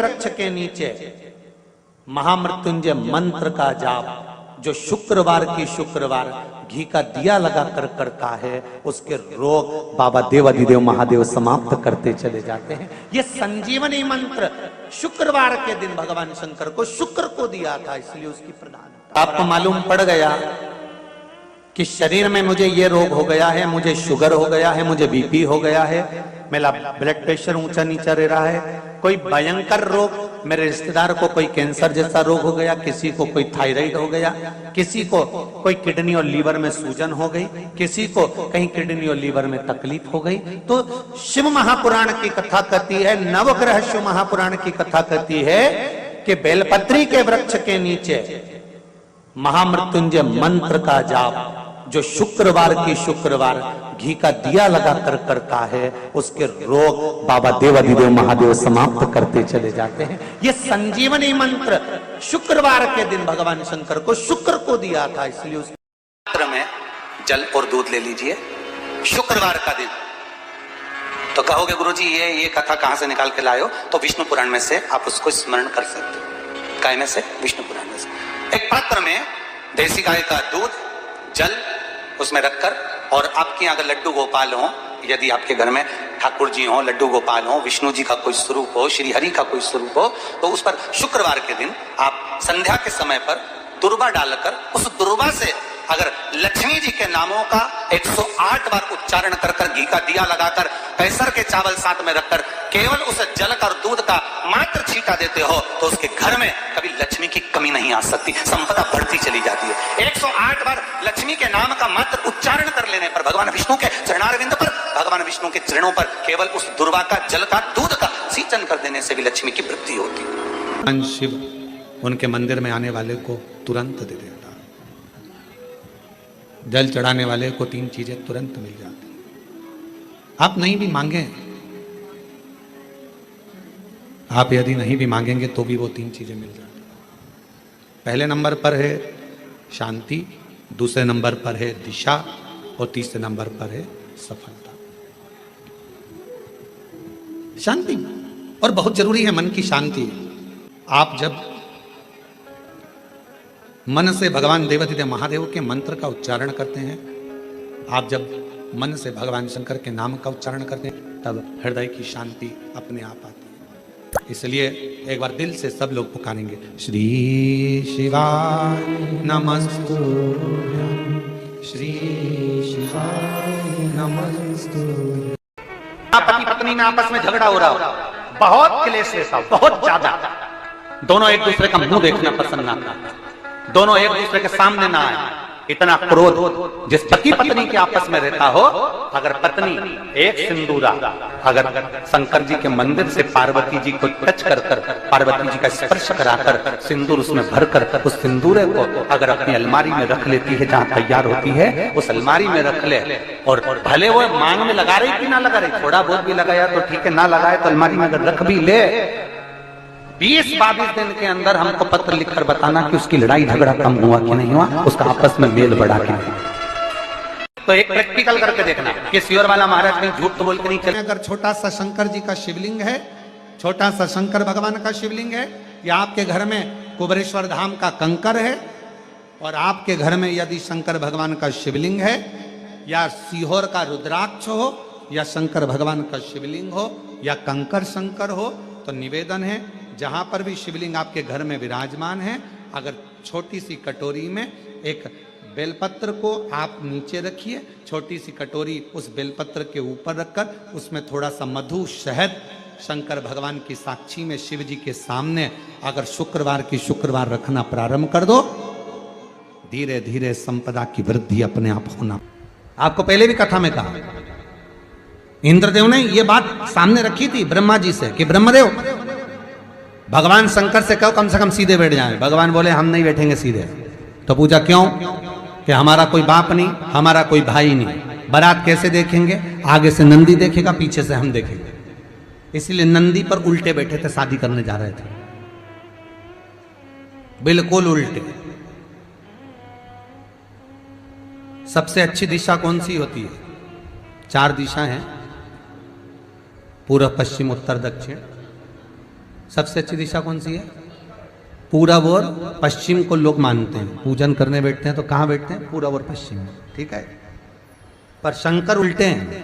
वृक्ष के नीचे महामृत्युंजय मंत्र का जाप जो शुक्रवार की शुक्रवार घी का दिया लगा कर करता है, उसके रोग बाबा देवाधिदेव महादेव समाप्त करते चले जाते हैं। ये संजीवनी मंत्र शुक्रवार के दिन भगवान शंकर को शुक्र को दिया था, इसलिए उसकी प्रधान। आपको मालूम पड़ गया कि शरीर में मुझे ये रोग हो गया है, मुझे शुगर हो गया है, मुझे बीपी हो गया है, मेरा ब्लड प्रेशर ऊंचा नीचा रह रहा है, कोई भयंकर रोग, मेरे रिश्तेदार को कोई कैंसर जैसा रोग हो गया, किसी को कोई थायराइड हो गया, किसी को कोई किडनी और लीवर में सूजन हो गई, किसी को कहीं किडनी और लीवर में तकलीफ हो गई। तो शिव महापुराण की कथा कहती है, नवग्रह शिव महापुराण की कथा कहती है कि बेलपत्री के वृक्ष के नीचे महामृत्युंजय मंत्र का जाप जो शुक्रवार की शुक्रवार घी का दिया लगा कर करता है, उसके रोग बाबा देवाधिदेव महादेव समाप्त करते चले जाते हैं। ये संजीवनी मंत्र शुक्रवार के दिन भगवान शंकर को शुक्र को दिया था, इसलिए उस पात्र में जल और दूध ले लीजिए शुक्रवार का दिन। तो कहोगे गुरुजी ये कथा कहां से निकाल के लाए हो? तो विष्णु पुराण में से आप उसको स्मरण कर सकते हो। काय में से? विष्णु पुराण में से। एक पात्र में देसी गाय का दूध, जल उसमें रखकर, और आपके अगर लड्डू गोपाल हो, यदि आपके घर में ठाकुर जी हो, लड्डू गोपाल हो, विष्णु जी का कोई स्वरूप हो, श्री हरि का कोई स्वरूप हो, तो उस पर शुक्रवार के दिन आप संध्या के समय पर दुर्वा डालकर उस दुर्वा से अगर लक्ष्मी जी के नामों का 108 बार उच्चारण कर कर घी का दिया लगाकर कैसर के चावल साथ में रखकर केवल उस जल का और दूध का मात्र छींटा देते हो, तो उसके घर में कभी लक्ष्मी की कमी नहीं आ सकती, संपदा बढ़ती चली जाती है। 108 बार लक्ष्मी के नाम का मात्र उच्चारण कर लेने पर भगवान विष्णु के चरणारविंद पर, भगवान विष्णु के चरणों पर केवल उस दुर्वा का, जल का, दूध का सिंचन कर देने से भी लक्ष्मी की वृद्धि होती। शिव उनके मंदिर में आने वाले को तुरंत दे देता, जल चढ़ाने वाले को 3 चीजें तुरंत मिल जाती। आप नहीं भी मांगे, आप यदि नहीं भी मांगेंगे तो भी वो 3 चीजें मिल जाती। पहले नंबर पर है शांति, दूसरे नंबर पर है दिशा, और तीसरे नंबर पर है सफलता। शांति, और बहुत जरूरी है मन की शांति। आप जब मन से भगवान देवाधिदेव महादेव के मंत्र का उच्चारण करते हैं, आप जब मन से भगवान शंकर के नाम का उच्चारण करते हैं, तब हृदय की शांति अपने आप आती है। इसलिए एक बार दिल से सब लोग पुकारेंगे, श्री शिवाय नमस्तुभ्यं, श्री शिवाय नमस्तुभ्यं। पति पत्नी में आपस में झगड़ा हो रहा हो, बहुत क्लेश रहता हो, बहुत ज्यादा, दोनों एक दूसरे का मुंह देखना पसंद ना करते, दोनों एक दूसरे के सामने ना आए, इतना क्रोध जिस पति पत्नी के आपस में रहता हो, अगर पत्नी एक सिंदूरा अगर शंकर जी के मंदिर से पार्वती जी को टच कर कर, पार्वती जी का स्पर्श कराकर सिंदूर उसमें भरकर उस सिंदूरे को अगर अपनी अलमारी में रख लेती है, जहां तैयार होती है उस अलमारी में रख ले, और भले वो मांग में लगा रही कि ना लगा रही, थोड़ा बहुत भी लगाया तो ठीक है, ना लगाए तो अलमारी में अगर रख भी ले, 20-22 दिन के अंदर हमको पत्र लिखकर बताना कि उसकी लड़ाई झगड़ा कम हुआ कि नहीं हुआ, उसका आपस में मेल बढ़ा कि नहीं। तो एक प्रैक्टिकल करके देखना कि सियोर वाला महाराज कहीं झूठ तो बोल के नहीं चले। अगर छोटा सा शंकर जी का शिवलिंग है, छोटा सा शंकर भगवान का शिवलिंग है, या आपके घर में कुबरेश्वर धाम का कंकर है, और आपके घर में यदि शंकर भगवान का शिवलिंग है, या सीहोर का रुद्राक्ष हो, या शंकर भगवान का शिवलिंग हो, या कंकर शंकर हो, तो निवेदन है जहां पर भी शिवलिंग आपके घर में विराजमान है, अगर छोटी सी कटोरी में एक बेलपत्र को आप नीचे रखिए, छोटी सी कटोरी उस बेलपत्र के ऊपर रखकर उसमें थोड़ा सा मधु, शहद, शंकर भगवान की साक्षी में शिव जी के सामने अगर शुक्रवार की शुक्रवार रखना प्रारंभ कर दो, धीरे धीरे संपदा की वृद्धि अपने आप होना। आपको पहले भी कथा में कहा, इंद्रदेव ने यह बात सामने रखी थी ब्रह्मा जी से कि ब्रह्मदेव भगवान शंकर से कहो कम से कम सीधे बैठ जाए। भगवान बोले हम नहीं बैठेंगे सीधे। तो पूछा क्यों? कि हमारा कोई बाप नहीं, हमारा कोई भाई नहीं, बारात कैसे देखेंगे? आगे से नंदी देखेगा, पीछे से हम देखेंगे। इसलिए नंदी पर उल्टे बैठे थे, शादी करने जा रहे थे, बिल्कुल उल्टे। सबसे अच्छी दिशा कौन सी होती है? 4 दिशा हैं, पूर्व, पश्चिम, उत्तर, दक्षिण। सबसे अच्छी दिशा कौन सी है? पूरब और पश्चिम को लोग मानते हैं, पूजन करने बैठते हैं तो कहाँ बैठते हैं? पूरब और पश्चिम में, ठीक है। पर शंकर उल्टे हैं,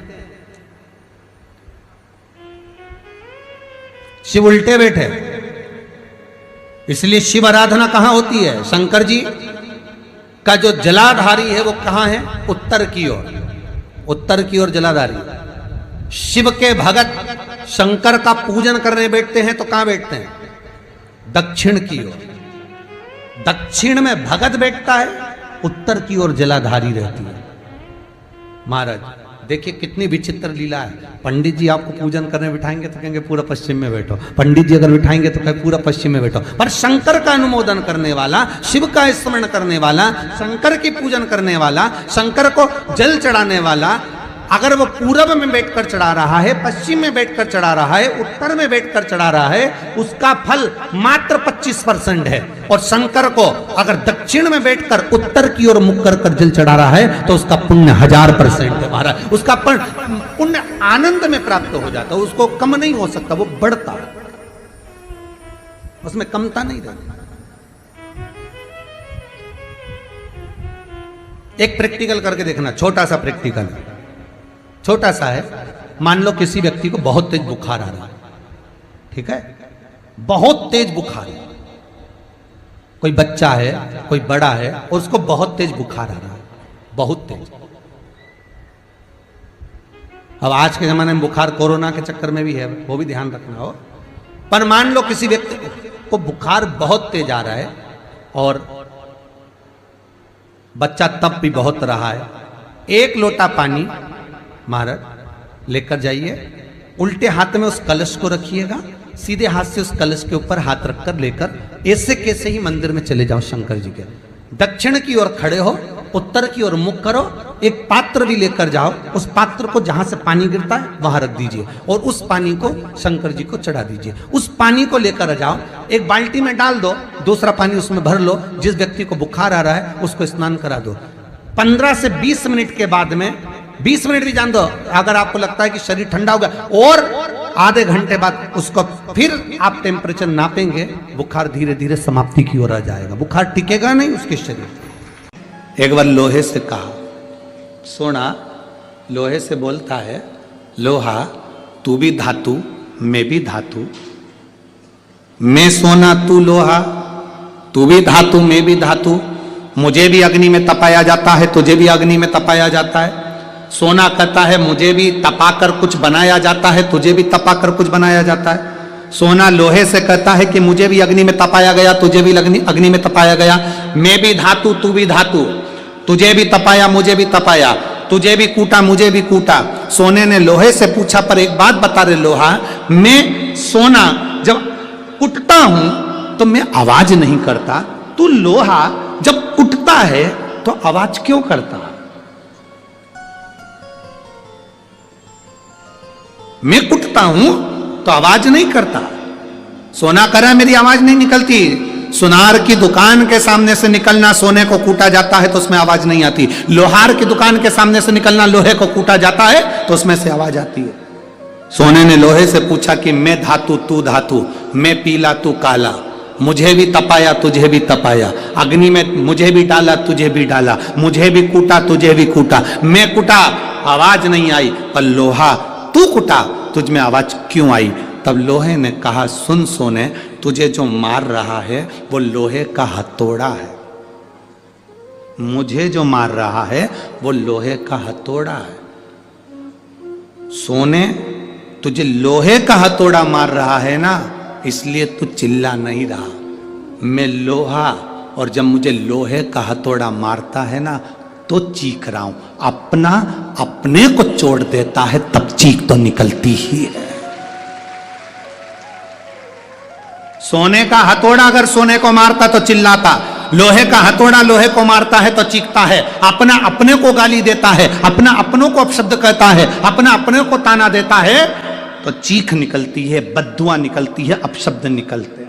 शिव उल्टे बैठे, इसलिए शिव आराधना कहां होती है? शंकर जी का जो जलाधारी है वो कहां है? उत्तर की ओर, उत्तर की ओर जलाधारी। शिव के भगत शंकर का पूजन करने बैठते हैं तो कहां बैठते हैं? दक्षिण की ओर। दक्षिण में भगत बैठता है, उत्तर की ओर जलाधारी रहती है। महाराज देखिए कितनी विचित्र लीला है। पंडित जी आपको पूजन करने बिठाएंगे तो कहेंगे पूरा पश्चिम में बैठो, पंडित जी अगर बिठाएंगे तो कहेंगे पूरा पश्चिम में बैठो। पर शंकर का अनुमोदन करने वाला, शिव का स्मरण करने वाला, शंकर की पूजन करने वाला, शंकर को जल चढ़ाने वाला, अगर वो पूरब में बैठकर चढ़ा रहा है, पश्चिम में बैठकर चढ़ा रहा है, उत्तर में बैठकर चढ़ा रहा है, उसका फल मात्र 25% है। और शंकर को अगर दक्षिण में बैठकर उत्तर की ओर मुख कर जल चढ़ा रहा है तो उसका पुण्य 1000% है महाराज। उसका पुण्य आनंद में प्राप्त हो जाता है, उसको कम नहीं हो सकता, वो बढ़ता, उसमें कमता नहीं रहती। एक प्रैक्टिकल करके देखना, छोटा सा प्रैक्टिकल, छोटा सा है। मान लो किसी व्यक्ति को बहुत तेज बुखार आ रहा है, ठीक है, बहुत तेज बुखार है, कोई बच्चा है, कोई बड़ा है, और उसको बहुत तेज बुखार आ रहा है, बहुत तेज। अब आज के जमाने में बुखार कोरोना के चक्कर में भी है, वो भी ध्यान रखना हो। पर मान लो किसी व्यक्ति को बुखार बहुत तेज आ रहा है और बच्चा तप भी बहुत रहा है, एक लोटा पानी महाराज लेकर जाइए, उल्टे हाथ में उस कलश को रखिएगा, सीधे हाथ से उस कलश के ऊपर हाथ रखकर लेकर ऐसे कैसे ही मंदिर में चले जाओ शंकर जी के। दक्षिण की ओर खड़े हो, उत्तर की ओर मुख करो, एक पात्र भी लेकर जाओ, उस पात्र को जहां से पानी गिरता है वहां रख दीजिए और उस पानी को शंकर जी को चढ़ा दीजिए। उस पानी को लेकर जाओ, एक बाल्टी में डाल दो, दूसरा पानी उसमें भर लो, जिस व्यक्ति को बुखार आ रहा है उसको स्नान करा दो। 15 से 20 मिनट के बाद में, 20 मिनट भी जान दो, अगर आपको लगता है कि शरीर ठंडा हो गया, और आधे घंटे बाद उसको फिर आप टेम्परेचर नापेंगे, बुखार धीरे धीरे समाप्ति की ओर आ जाएगा, बुखार टिकेगा नहीं उसके शरीर। एक बार लोहे से कहा, सोना लोहे से बोलता है, लोहा तू भी धातु मैं भी धातु, मैं सोना तू लोहा, तू भी धातु मैं भी धातु, मुझे भी अग्नि में तपाया जाता है, तुझे भी अग्नि में तपाया जाता है। सोना कहता है मुझे भी तपाकर कुछ बनाया जाता है, तुझे भी तपाकर कुछ बनाया जाता है। सोना लोहे से कहता है कि मुझे भी अग्नि में तपाया गया, तुझे भी अग्नि में तपाया गया, मैं भी धातु तू भी धातु, तुझे भी तपाया मुझे भी तपाया, तुझे भी कूटा मुझे भी कूटा। सोने ने लोहे से पूछा, पर एक बात बता रहे लोहा, मैं सोना जब कुटता हूं तो मैं आवाज नहीं करता, तू लोहा जब कुटता है तो आवाज क्यों करता? मैं कुटता हूं तो आवाज नहीं करता। सोना करा मेरी आवाज नहीं निकलती, सुनार की दुकान के सामने से निकलना, सोने को कूटा जाता है तो उसमें आवाज नहीं आती। लोहार की दुकान के सामने से निकलना, लोहे को कूटा जाता है तो उसमें से आवाज आती है। सोने ने लोहे से पूछा कि मैं धातु तू धातु, मैं पीला तू काला, मुझे भी तपाया तुझे भी तपाया, अग्नि में मुझे भी डाला तुझे भी डाला, मुझे भी कूटा तुझे भी कूटा, मैं कुटा आवाज नहीं आई, पर लोहा तू कुटा तुझ में आवाज क्यों आई? तब लोहे ने कहा, सुन सोने, तुझे जो मार रहा है वो लोहे का हथौड़ा है, मुझे जो मार रहा है वो लोहे का हथौड़ा है। सोने तुझे लोहे का हथौड़ा मार रहा है ना, इसलिए तू चिल्ला नहीं रहा। मैं लोहा, और जब मुझे लोहे का हथौड़ा मारता है ना तो चीख रहा हूं। अपना अपने को चोट देता है तब चीख तो निकलती ही है। सोने का हथौड़ा अगर सोने को मारता तो चिल्लाता, लोहे का हथौड़ा लोहे को मारता है तो चीखता है। अपना अपने को गाली देता है, अपना अपनों को अपशब्द कहता है, अपना अपने को ताना देता है तो चीख निकलती है, बद्दुआ निकलती है, अपशब्द निकलते हैं।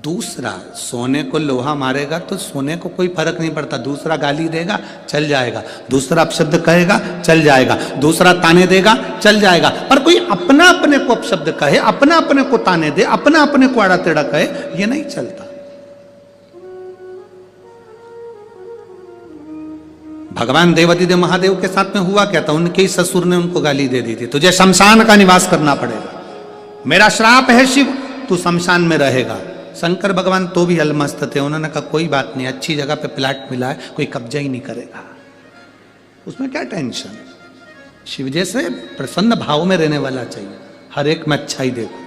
दूसरा सोने को लोहा मारेगा तो सोने को कोई फर्क नहीं पड़ता, दूसरा गाली देगा चल जाएगा, दूसरा अपशब्द कहेगा चल जाएगा, दूसरा ताने देगा चल जाएगा, पर कोई अपना अपने को अपशब्द कहे, अपना अपने को ताने दे, अपना अपने को आड़ा टेढ़ा कहे, ये नहीं चलता। भगवान देवादिदेव महादेव के साथ में हुआ क्या था, उनके ही ससुर ने उनको गाली दे दी थी, तुझे शमशान का निवास करना पड़ेगा, मेरा श्राप है शिव, तू शमशान में रहेगा। शंकर भगवान तो भी अलमस्त थे, उन्होंने कहा कोई बात नहीं, अच्छी जगह पे प्लाट मिला है, कोई कब्जा ही नहीं करेगा, उसमें क्या टेंशन। शिव जैसे प्रसन्न भाव में रहने वाला चाहिए, हर एक में अच्छाई देखो,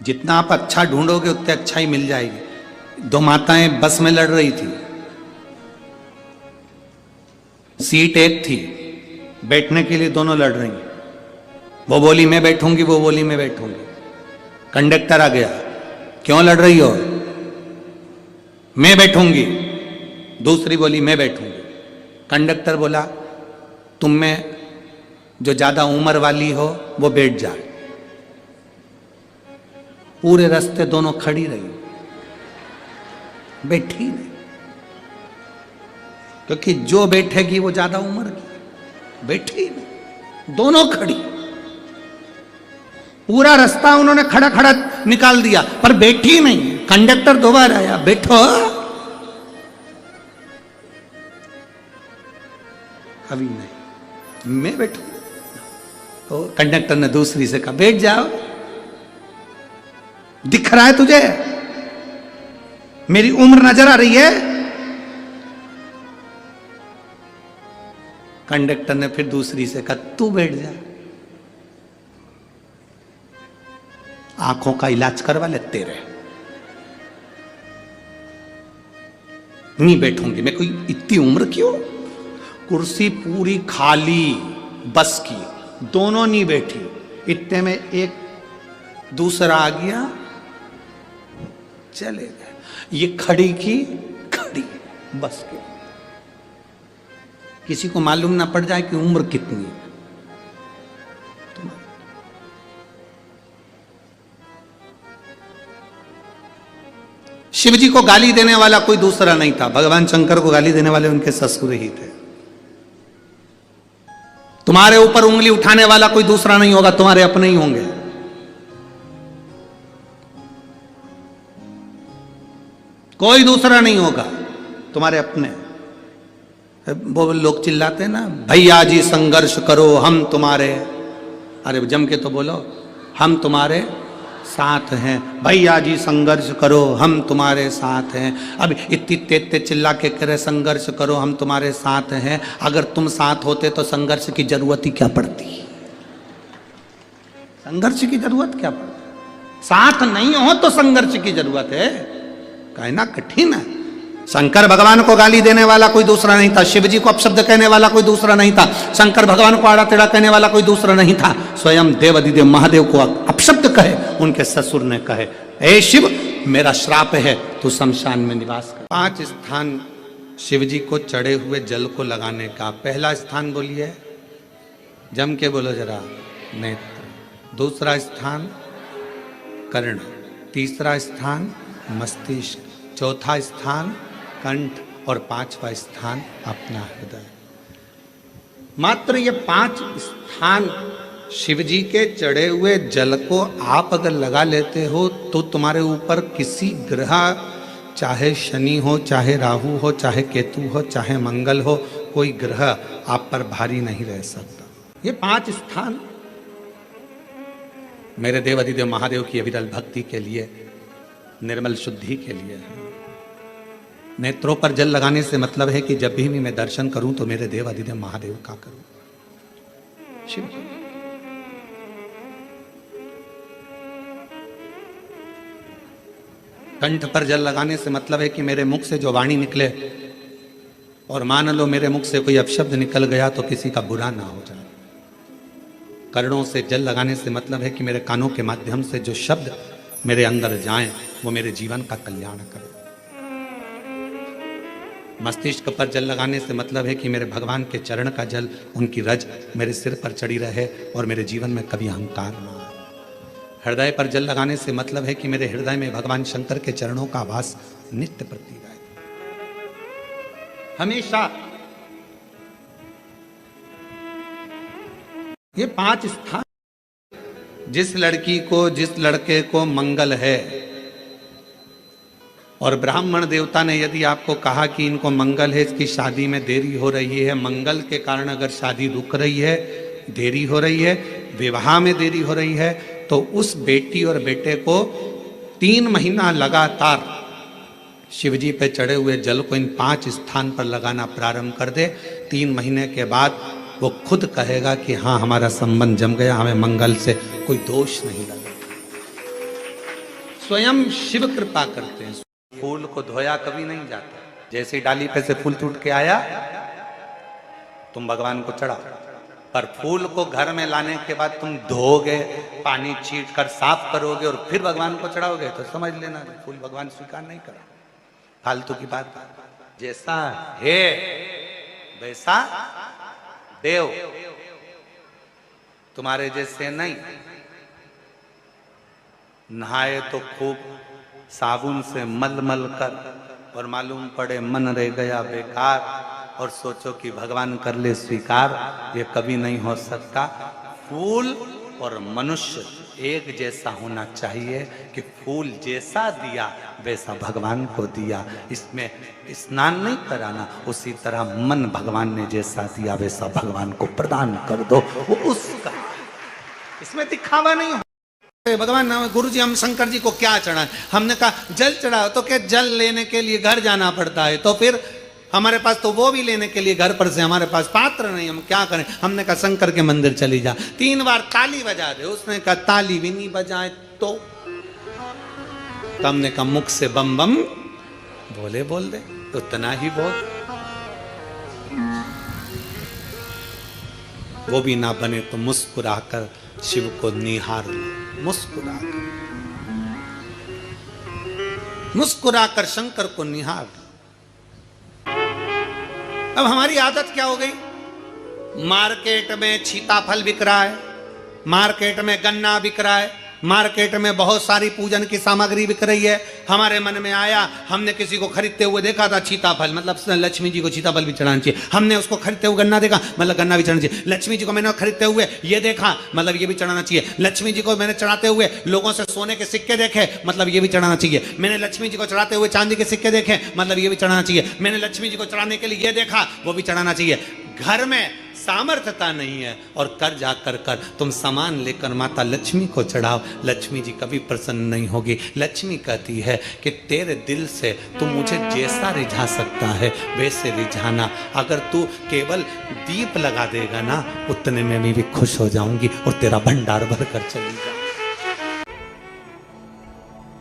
जितना आप अच्छा ढूंढोगे उतने अच्छाई मिल जाएगी। दो माताएं बस में लड़ रही थी, सीट एक थी, बैठने के लिए दोनों लड़ रही, वो बोली मैं बैठूंगी, वो बोली मैं बैठूंगी। कंडक्टर आ गया, क्यों लड़ रही हो, मैं बैठूंगी, दूसरी बोली मैं बैठूंगी। कंडक्टर बोला तुम में जो ज्यादा उम्र वाली हो वो बैठ जाए। पूरे रास्ते दोनों खड़ी रही, बैठी नहीं, क्योंकि जो बैठेगी वो ज्यादा उम्र की, बैठी नहीं, दोनों खड़ी। पूरा रास्ता उन्होंने खड़ा खड़ा निकाल दिया, पर बैठी नहीं। कंडक्टर दोबारा आया, बैठो, अभी नहीं, मैं बैठू। तो कंडक्टर ने दूसरी से कहा बैठ जाओ, दिख रहा है तुझे, मेरी उम्र नजर आ रही है। कंडक्टर ने फिर दूसरी से कहा तू बैठ जा, आंखों का इलाज करवा लेते रहे। नहीं बैठूंगी मैं, कोई इतनी उम्र क्यों। कुर्सी पूरी खाली बस की, दोनों नहीं बैठी, इतने में एक दूसरा आ गया, चले गए। ये खड़ी की खड़ी बस की, किसी को मालूम ना पड़ जाए कि उम्र कितनी है। शिव जी को गाली देने वाला कोई दूसरा नहीं था, भगवान शंकर को गाली देने वाले उनके ससुर ही थे। तुम्हारे ऊपर उंगली उठाने वाला कोई दूसरा नहीं होगा, तुम्हारे अपने ही होंगे। कोई दूसरा नहीं होगा, तुम्हारे अपने। वो लोग चिल्लाते ना, भैया जी संघर्ष करो हम तुम्हारे, अरे जम के तो बोलो, हम तुम्हारे साथ हैं, भैया जी संघर्ष करो हम तुम्हारे साथ हैं। अब इतनी तेज चिल्ला के करे संघर्ष करो हम तुम्हारे साथ हैं, अगर तुम साथ होते तो संघर्ष की जरूरत ही क्या पड़ती, संघर्ष की जरूरत क्या पड़ती, साथ नहीं हो तो संघर्ष की जरूरत है, कहना कठिन है। शंकर भगवान को गाली देने वाला कोई दूसरा नहीं था, शिव जी को अपशब्द कहने वाला कोई दूसरा नहीं था, शंकर भगवान को आड़ा टेढ़ा कहने वाला कोई दूसरा नहीं था, स्वयं देवादिदेव महादेव को अपशब्द कहे उनके ससुर ने कहे, हे शिव मेरा श्राप है, तू शमशान में निवास कर। 5 स्थान शिव जी को चढ़े हुए जल को लगाने का। पहला स्थान बोलिए, जम के बोलो जरा, नेत्र। दूसरा स्थान कर्ण, तीसरा स्थान मस्तिष्क, चौथा स्थान कंठ, और 5वां स्थान अपना हृदय। मात्र ये 5 स्थान शिव जी के चढ़े हुए जल को आप अगर लगा लेते हो तो तुम्हारे ऊपर किसी ग्रह, चाहे शनि हो, चाहे राहु हो, चाहे केतु हो, चाहे मंगल हो, कोई ग्रह आप पर भारी नहीं रह सकता। ये 5 स्थान मेरे देवादिदेव महादेव की अविरल भक्ति के लिए, निर्मल शुद्धि के लिए है। नेत्रों पर जल लगाने से मतलब है कि जब भी मैं दर्शन करूं तो मेरे देवादिदेव महादेव का करूं, शिव जी। कंठ पर जल लगाने से मतलब है कि मेरे मुख से जो वाणी निकले, और मान लो मेरे मुख से कोई अपशब्द निकल गया तो किसी का बुरा ना हो जाए। कर्णों से जल लगाने से मतलब है कि मेरे कानों के माध्यम से जो शब्द मेरे अंदर जाएं वो मेरे जीवन का कल्याण करें। मस्तिष्क पर जल लगाने से मतलब है कि मेरे भगवान के चरण का जल, उनकी रज मेरे सिर पर चढ़ी रहे और मेरे जीवन में कभी अहंकार ना आए। हृदय पर जल लगाने से मतलब है कि मेरे हृदय में भगवान शंकर के चरणों का आभास नित्य प्रतीत है। हमेशा ये 5 स्थान, जिस लड़की को, जिस लड़के को मंगल है, और ब्राह्मण देवता ने यदि आपको कहा कि इनको मंगल है, इसकी शादी में देरी हो रही है, मंगल के कारण अगर शादी रुक रही है, देरी हो रही है, विवाह में देरी हो रही है, तो उस बेटी और बेटे को 3 महीना लगातार शिवजी पे चढ़े हुए जल को इन 5 स्थान पर लगाना प्रारंभ कर दे। 3 महीने के बाद वो खुद कहेगा कि हाँ, हमारा संबंध जम गया, हमें मंगल से कोई दोष नहीं लगा। स्वयं शिव कृपा करते हैं। फूल को धोया कभी नहीं जाता, जैसे ही डाली पे से फूल टूट के आया तुम भगवान को चढ़ाओ, पर फूल को घर में लाने के बाद तुम धोगे, पानी छीट कर साफ करोगे और फिर भगवान को चढ़ाओगे, तो समझ लेना फूल भगवान स्वीकार नहीं करें। फालतू की बात। जैसा है वैसा देव, तुम्हारे जैसे नहीं। नहाए तो खूब साबुन से मल मल कर, और मालूम पड़े मन रह गया बेकार, और सोचो कि भगवान कर ले स्वीकार, ये कभी नहीं हो सकता। फूल और मनुष्य एक जैसा होना चाहिए कि फूल जैसा दिया वैसा भगवान को दिया। इसमें स्नान नहीं कराना, उसी तरह मन भगवान ने जैसा दिया वैसा भगवान को प्रदान कर दो, वो उसका। इसमें दिखावा नहीं हो। भगवान गुरु जी हम शंकर जी को क्या चढ़ाएं? हमने कहा जल चढ़ाओ, तो क्या जल लेने के लिए घर जाना पड़ता है? तो फिर हमारे पास तो वो भी लेने के लिए घर पर से हमारे पास पात्र नहीं, हम क्या करें? हमने कहा शंकर के मंदिर चली जा, 3 बार ताली बजा दे। उसने कहा ताली भी नहीं बजाए तो हमने कहा मुख से बम बम बोले बोल दे, उतना ही बोल। वो भी ना बने तो मुस्कुराकर शिव को निहार लो, मुस्कुराकर शंकर को निहार। अब हमारी आदत क्या हो गई? मार्केट में सीताफल बिक रहा है, मार्केट में गन्ना बिक रहा है, मार्केट में बहुत सारी पूजन की सामग्री बिक रही है। हमारे मन में आया, हमने किसी को खरीदते हुए देखा था सीताफल, मतलब लक्ष्मी जी को सीताफल भी चढ़ाना चाहिए। हमने उसको खरीदते हुए गन्ना देखा, मतलब गन्ना भी चढ़ाना चाहिए। लक्ष्मी जी को मैंने खरीदते हुए ये देखा, मतलब ये भी चढ़ाना चाहिए। लक्ष्मी जी को मैंने चढ़ाते हुए लोगों से सोने के सिक्के देखे, मतलब ये भी चढ़ाना चाहिए। मैंने लक्ष्मी जी को चढ़ाते हुए चांदी के सिक्के देखे, मतलब ये भी चढ़ाना चाहिए। मैंने लक्ष्मी जी को चढ़ाने के लिए ये देखा, वो भी चढ़ाना चाहिए। घर में सामर्थ्यता नहीं है और कर जा कर तुम सामान लेकर माता लक्ष्मी को चढ़ाओ, लक्ष्मी जी कभी प्रसन्न नहीं होगी। लक्ष्मी कहती है कि तेरे दिल से तू मुझे जैसा रिझा सकता है वैसे रिझाना। अगर तू केवल दीप लगा देगा ना, उतने में मैं भी खुश हो जाऊंगी और तेरा भंडार भर कर चली जा।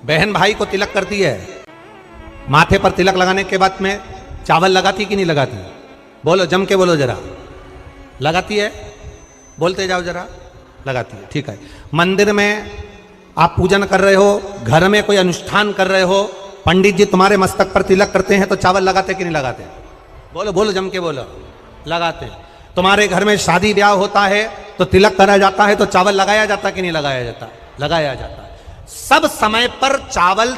बहन भाई को तिलक करती है, माथे पर तिलक लगाने के बाद में चावल लगाती कि नहीं लगाती? बोलो, जम के बोलो जरा। लगाती है? बोलते जाओ जरा। लगाती है, ठीक है। मंदिर में आप पूजन कर रहे हो, घर में कोई अनुष्ठान कर रहे हो, पंडित जी तुम्हारे मस्तक पर तिलक करते हैं तो चावल लगाते कि नहीं लगाते? बोलो बोलो, जम के बोलो। लगाते हैं। तुम्हारे घर में शादी ब्याह होता है तो तिलक करा जाता है तो चावल लगाया जाता कि नहीं लगाया जाता? लगाया जाता है। सब समय पर चावल,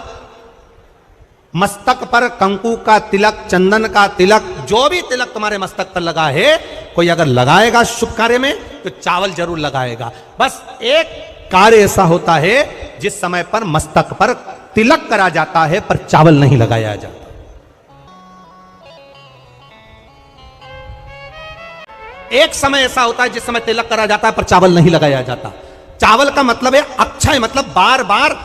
मस्तक पर कंकु का तिलक, चंदन का तिलक, जो भी तिलक तुम्हारे मस्तक पर लगा है, कोई अगर लगाएगा शुभ कार्य में तो चावल जरूर लगाएगा। बस एक कार्य ऐसा होता है जिस समय पर मस्तक पर तिलक करा जाता है पर चावल नहीं लगाया जाता। एक समय ऐसा होता है जिस समय तिलक करा जाता है पर चावल नहीं लगाया जाता। चावल का मतलब है अक्षय, मतलब बार बार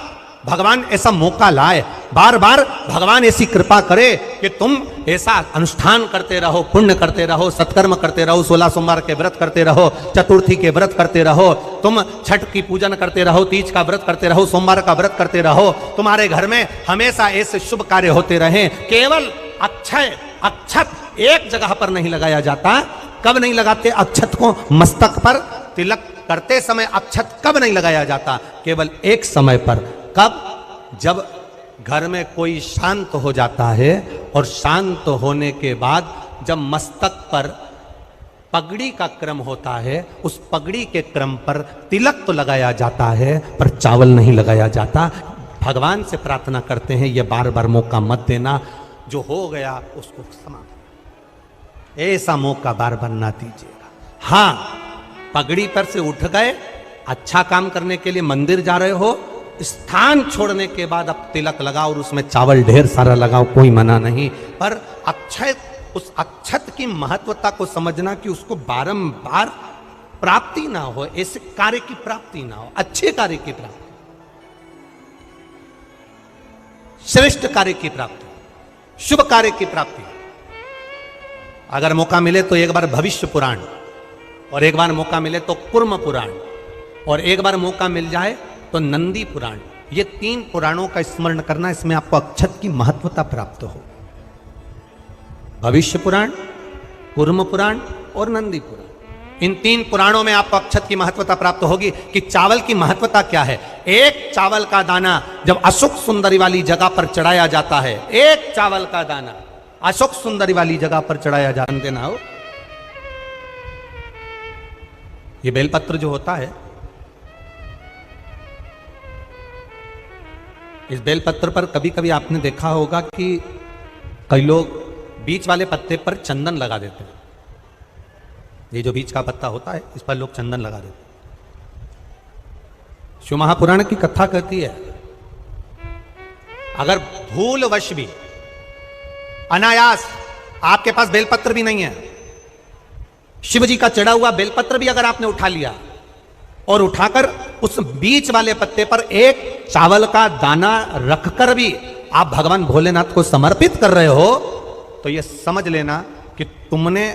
भगवान ऐसा मौका लाए, बार बार भगवान ऐसी कृपा करे कि तुम ऐसा अनुष्ठान करते रहो, पुण्य करते रहो, सत्कर्म करते रहो, 16 सोमवार के व्रत करते रहो, चतुर्थी के व्रत करते रहो, तुम छठ की पूजन करते रहो, तीज का व्रत करते रहो, सोमवार का व्रत करते रहो। तुम्हारे घर में हमेशा ऐसे शुभ कार्य होते रहे। केवल अक्षय, अक्षत एक जगह पर नहीं लगाया जाता। कब नहीं लगाते अक्षत को? मस्तक पर तिलक करते समय अक्षत कब नहीं लगाया जाता? केवल एक समय पर। कब? जब घर में कोई शांत हो जाता है और शांत होने के बाद जब मस्तक पर पगड़ी का क्रम होता है, उस पगड़ी के क्रम पर तिलक तो लगाया जाता है पर चावल नहीं लगाया जाता। भगवान से प्रार्थना करते हैं ये बार बार मौका मत देना, जो हो गया उसको समाप्त, ऐसा मौका बार बार ना दीजिएगा। हाँ, पगड़ी पर से उठ गए, अच्छा काम करने के लिए मंदिर जा रहे हो, स्थान छोड़ने के बाद अब तिलक लगाओ और उसमें चावल ढेर सारा लगाओ, कोई मना नहीं। पर अक्षय, उस अक्षत की महत्वता को समझना कि उसको बारंबार प्राप्ति ना हो, ऐसे कार्य की प्राप्ति ना हो, अच्छे कार्य की प्राप्ति, श्रेष्ठ कार्य की प्राप्ति, शुभ कार्य की प्राप्ति। अगर मौका मिले तो एक बार भविष्य पुराण, और एक बार मौका मिले तो कुर्म पुराण, और एक बार मौका मिल जाए तो नंदी पुराण, ये 3 पुराणों का स्मरण करना, इसमें आपको अक्षत की महत्वता प्राप्त हो। भविष्य पुराण, कुर्म पुराण और नंदी पुराण, इन 3 पुराणों में आपको अक्षत की महत्वता प्राप्त होगी कि चावल की महत्वता क्या है। एक चावल का दाना जब अशोक सुंदरी वाली जगह पर चढ़ाया जाता है, एक चावल का दाना अशोक सुंदरी वाली जगह पर चढ़ाया जाते ना हो, ये बेलपत्र जो होता है, इस बेलपत्र पर कभी कभी आपने देखा होगा कि कई लोग बीच वाले पत्ते पर चंदन लगा देते हैं। ये जो बीच का पत्ता होता है इस पर लोग चंदन लगा देते हैं। शिव महापुराण की कथा कहती है, अगर भूलवश भी अनायास आपके पास बेलपत्र भी नहीं है, शिव जी का चढ़ा हुआ बेलपत्र भी अगर आपने उठा लिया और उठाकर उस बीच वाले पत्ते पर एक चावल का दाना रखकर भी आप भगवान भोलेनाथ को समर्पित कर रहे हो, तो ये समझ लेना कि तुमने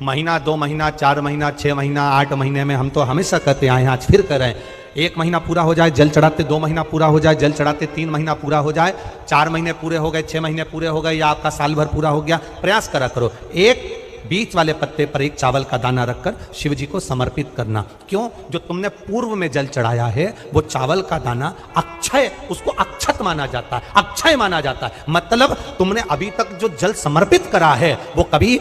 महीना, 2 महीना, 4 महीना, 6 महीना, 8 महीने में, हम तो हमेशा कहते आए हैं, आज फिर कर रहे हैं, 1 महीना पूरा हो जाए जल चढ़ाते, 2 महीना पूरा हो जाए जल चढ़ाते, 3 महीना पूरा हो जाए, 4 महीने पूरे हो गए, 6 महीने पूरे हो गए, या आपका साल भर पूरा हो गया, प्रयास करा करो एक बीच वाले पत्ते पर एक चावल का दाना रखकर शिव जी को समर्पित करना। क्यों? जो तुमने पूर्व में जल चढ़ाया है वो चावल का दाना अक्षय, उसको अक्षत माना जाता है, अक्षय माना जाता है। मतलब तुमने अभी तक जो जल समर्पित करा है वो कभी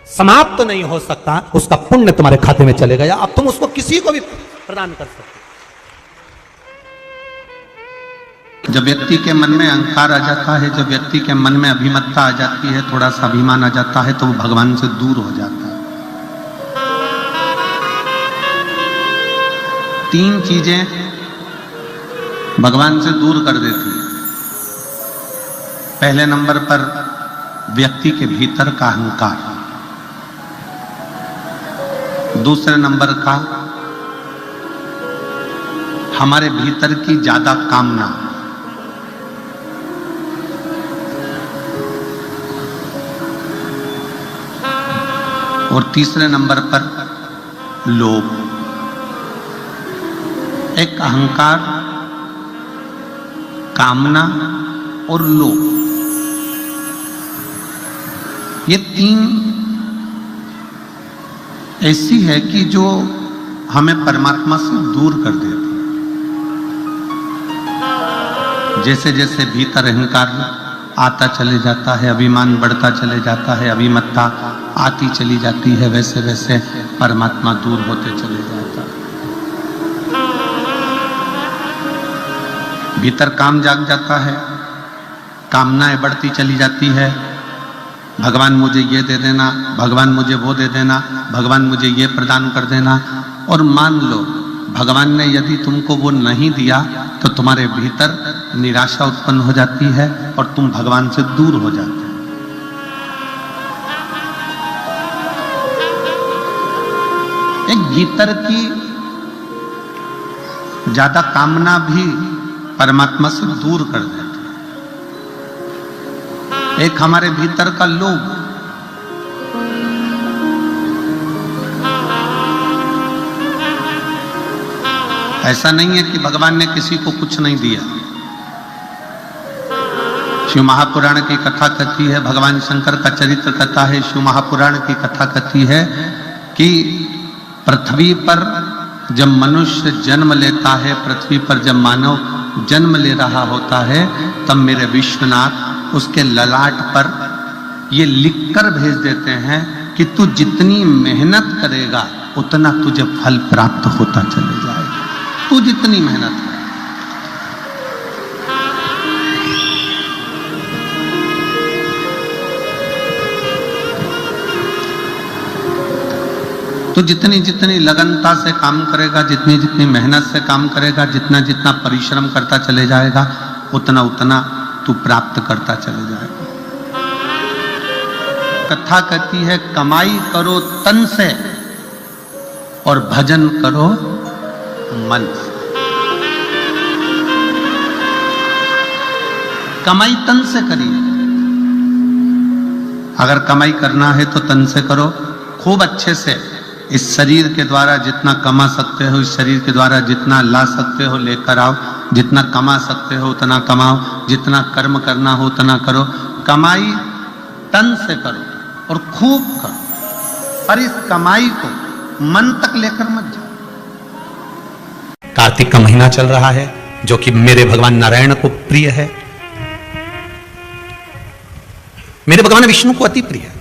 समाप्त तो नहीं हो सकता, उसका पुण्य तुम्हारे खाते में चले गया, अब तुम उसको किसी को भी प्रदान कर सकते। जब व्यक्ति के मन में अहंकार आ जाता है, जब व्यक्ति के मन में अभिमत्ता आ जाती है, थोड़ा सा अभिमान आ जाता है, तो वो भगवान से दूर हो जाता है। 3 चीजें भगवान से दूर कर देती है। पहले नंबर पर व्यक्ति के भीतर का अहंकार, दूसरे नंबर का हमारे भीतर की ज्यादा कामना, और तीसरे नंबर पर लोभ। एक अहंकार, कामना और लोभ, ये 3 ऐसी है कि जो हमें परमात्मा से दूर कर देती है। जैसे जैसे भीतर अहंकार आता चले जाता है, अभिमान बढ़ता चले जाता है, अभिमत्ता आती चली जाती है, वैसे वैसे परमात्मा दूर होते चले जाता है। भीतर काम जाग जाता है, कामनाएं बढ़ती चली जाती है, भगवान मुझे ये दे देना, भगवान मुझे वो दे देना, भगवान मुझे ये प्रदान कर देना। और मान लो भगवान ने यदि तुमको वो नहीं दिया तो तुम्हारे भीतर निराशा उत्पन्न हो जाती है और तुम भगवान से दूर हो जाते हो। एक भीतर की ज्यादा कामना भी परमात्मा से दूर कर देती है। एक हमारे भीतर का लोभ, ऐसा नहीं है कि भगवान ने किसी को कुछ नहीं दिया। शिव महापुराण की कथा कहती है, भगवान शंकर का चरित्र कहता है, शिव महापुराण की कथा कहती है कि पृथ्वी पर जब मनुष्य जन्म लेता है, पृथ्वी पर जब मानव जन्म ले रहा होता है, तब मेरे विश्वनाथ उसके ललाट पर ये लिखकर भेज देते हैं कि तू जितनी मेहनत करेगा उतना तुझे फल प्राप्त होता चले जाएगा। तू जितनी मेहनत कर, तो जितनी जितनी लगनता से काम करेगा, जितनी जितनी मेहनत से काम करेगा, जितना जितना परिश्रम करता चले जाएगा, उतना उतना तू प्राप्त करता चले जाएगा। कथा कहती है कमाई करो तन से और भजन करो मन से। कमाई तन से करिए। अगर कमाई करना है तो तन से करो, खूब अच्छे से। इस शरीर के द्वारा जितना कमा सकते हो, इस शरीर के द्वारा जितना ला सकते हो लेकर आओ, जितना कमा सकते हो उतना कमाओ, जितना कर्म करना हो उतना करो। कमाई तन से करो और खूब करो, पर इस कमाई को मन तक लेकर मत जाओ। कार्तिक का महीना चल रहा है जो कि मेरे भगवान नारायण को प्रिय है, मेरे भगवान विष्णु को अति प्रिय है।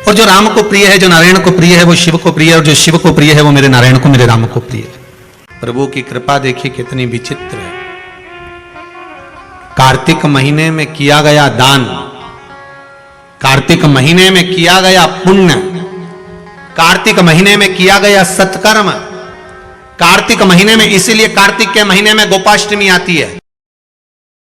और जो राम को प्रिय है, जो नारायण को प्रिय है, वो शिव को प्रिय है, और जो शिव को प्रिय है वो मेरे नारायण को, मेरे राम को प्रिय है। प्रभु की कृपा देखिए कितनी विचित्र है। कार्तिक महीने में किया गया दान, कार्तिक महीने में किया गया पुण्य, कार्तिक महीने में किया गया सत्कर्म, कार्तिक महीने में, इसीलिए कार्तिक के महीने में गोपाष्टमी आती है।